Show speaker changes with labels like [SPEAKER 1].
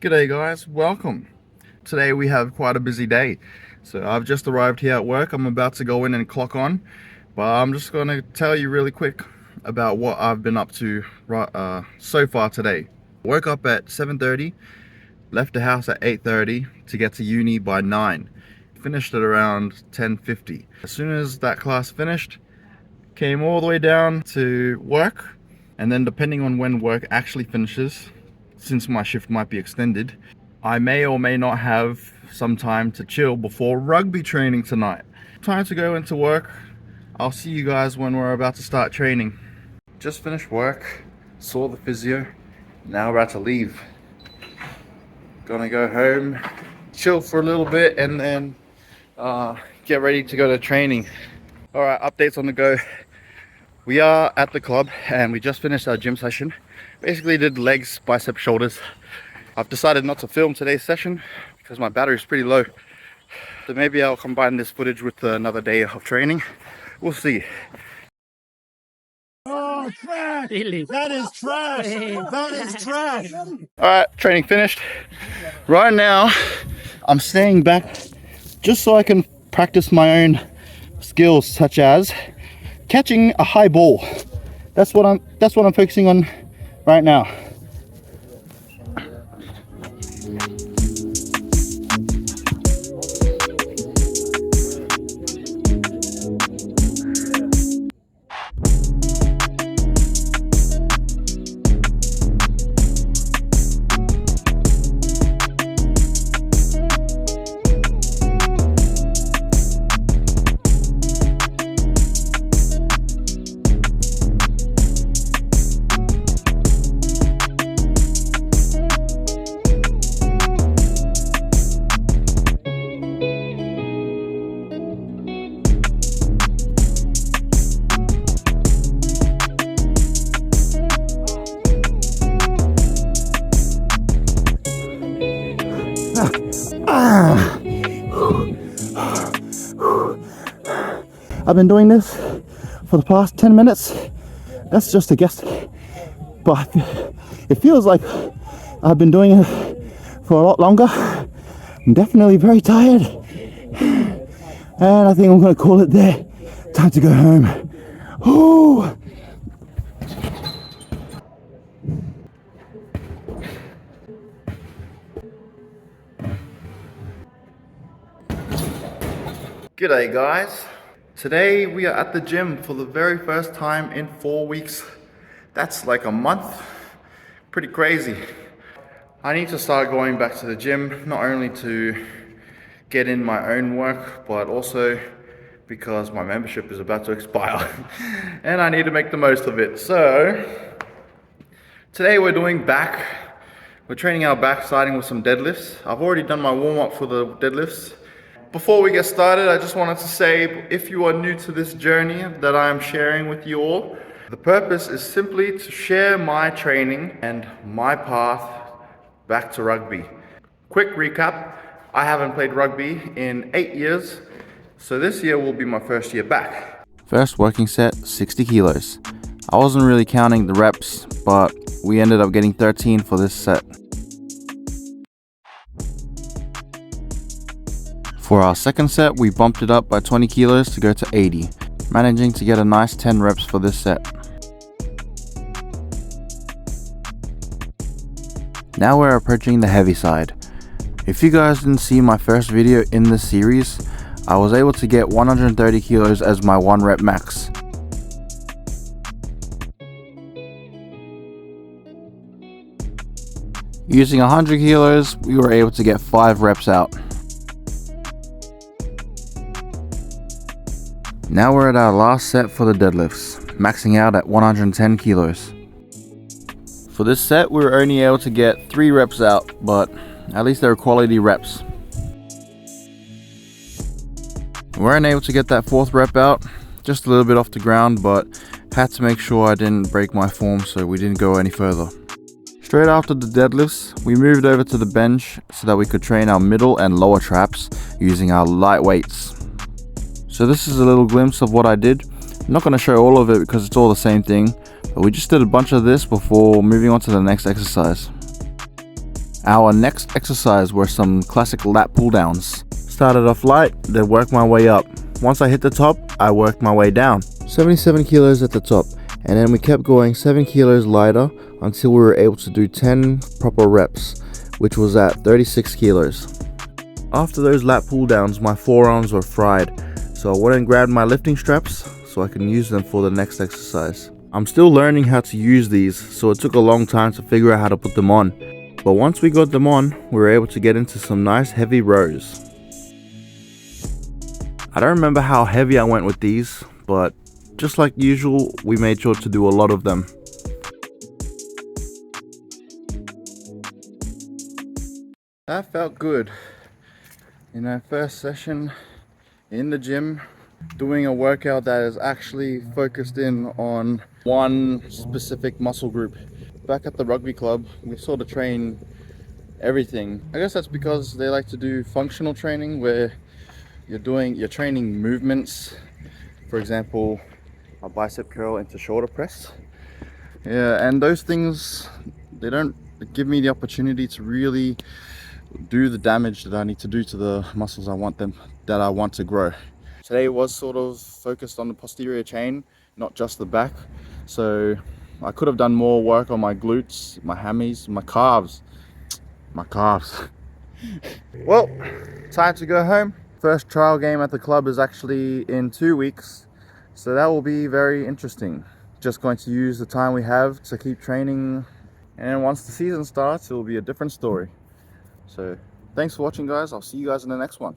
[SPEAKER 1] G'day guys, welcome. Today we have quite a busy day. So I've just arrived here at work. I'm about to go in and clock on, but I'm just going to tell you really quick about what I've been up to so far today. Woke up at 7:30, left the house at 8:30 to get to uni by 9. Finished at around 10:50. As soon as that class finished, came all the way down to work, and then depending on when work actually finishes, since my shift might be extended, I may or may not have some time to chill before rugby training tonight. Time to go into work. I'll see you guys when we're about to start training. Just finished work, saw the physio, now we're about to leave. Gonna go home, chill for a little bit, and then get ready to go to training. Alright, updates on the go. We are at the club and we just finished our gym session. Basically did legs, biceps, shoulders. I've decided not to film today's session because my battery is pretty low. So maybe I'll combine this footage with another day of training. We'll see.
[SPEAKER 2] Oh, trash! That is trash! That is trash!
[SPEAKER 1] Alright, training finished. Right now, I'm staying back just so I can practice my own skills, such as catching a high ball. That's what I'm focusing on right now. I've been doing this for the past 10 minutes. That's just a guess, but it feels like I've been doing it for a lot longer. I'm definitely very tired, and I think I'm gonna call it there. Time to go home. Ooh. G'day guys. Today we are at the gym for the very first time in 4 weeks. That's like a month. Pretty crazy. I need to start going back to the gym, not only to get in my own work, but also because my membership is about to expire and I need to make the most of it. So today we're doing back. We're training our back, starting with some deadlifts. I've already done my warm-up for the deadlifts. Before we get started, I just wanted to say, if you are new to this journey that I am sharing with you all, the purpose is simply to share my training and my path back to rugby. Quick recap, I haven't played rugby in 8 years, so this year will be my first year back.
[SPEAKER 3] First working set, 60 kilos. I wasn't really counting the reps, but we ended up getting 13 for this set. For our second set, we bumped it up by 20 kilos to go to 80, managing to get a nice 10 reps for this set. Now we're approaching the heavy side. If you guys didn't see my first video in this series, I was able to get 130 kilos as my 1 rep max. Using 100 kilos, we were able to get 5 reps out. Now we're at our last set for the deadlifts, maxing out at 110 kilos. For this set, we were only able to get 3 reps out, but at least they were quality reps. We weren't able to get that 4th rep out, just a little bit off the ground, but had to make sure I didn't break my form, so we didn't go any further. Straight after the deadlifts, we moved over to the bench so that we could train our middle and lower traps using our light weights. So this is a little glimpse of what I did. I'm not going to show all of it because it's all the same thing, but we just did a bunch of this before moving on to the next exercise. Our next exercise were some classic lat pull downs. Started off light, then worked my way up. Once I hit the top, I worked my way down. 77 kilos at the top, and then we kept going 7 kilos lighter until we were able to do 10 proper reps, which was at 36 kilos. After those lat pull downs, my forearms were fried, so I went and grabbed my lifting straps so I can use them for the next exercise. I'm still learning how to use these, so it took a long time to figure out how to put them on. But once we got them on, we were able to get into some nice heavy rows. I don't remember how heavy I went with these, but just like usual, we made sure to do a lot of them. That felt good. In our first session in the gym, doing a workout that is actually focused in on one specific muscle group. Back at the rugby club, we sort of train everything. I guess that's because they like to do functional training where you're training movements. For example, a bicep curl into shoulder press. Yeah, and those things, they don't give me the opportunity to really do the damage that I need to do to the muscles I want to grow. Today was sort of focused on the posterior chain, not just the back. So I could have done more work on my glutes, my hammies, my calves. Well, time to go home. First trial game at the club is actually in 2 weeks, so that will be very interesting. Just going to use the time we have to keep training, and once the season starts, it will be a different story. So thanks for watching, guys. I'll see you guys in the next one.